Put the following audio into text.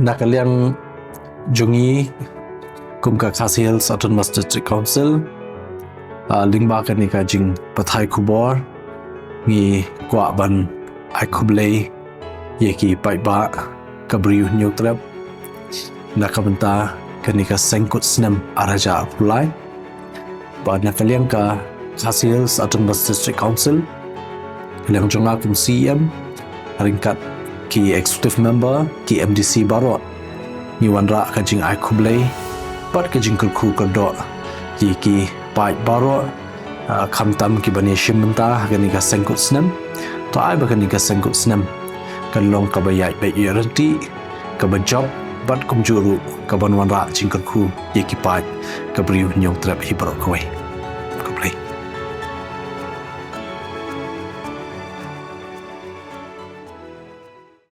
nak liang jungi kum ka Khasi Autonomous District Council lingba kan ni ka jing pathai khubor ngi kwa ban ai Khublei ye ki pai ba kabriu nyutrap nakabenta kan ni ka Seng Kut Snem araja pulai ba nak liang ka Khasi Autonomous District Council liang jonga kum CM ringkat ki executive member ki MDC baroh ni wanra ka jing ai Khublei pat ka jing kulku kerdo ki pai baroh khamtam ki bani shimenta ka ni ka Seng Kut Snem to ai ba ka ni ka Seng Kut Snem kan long ka bayai be yeranti ka ba job bat kum juru ka ban wanra jing kulku ki pai ka briu nyong trap hi baroh kawei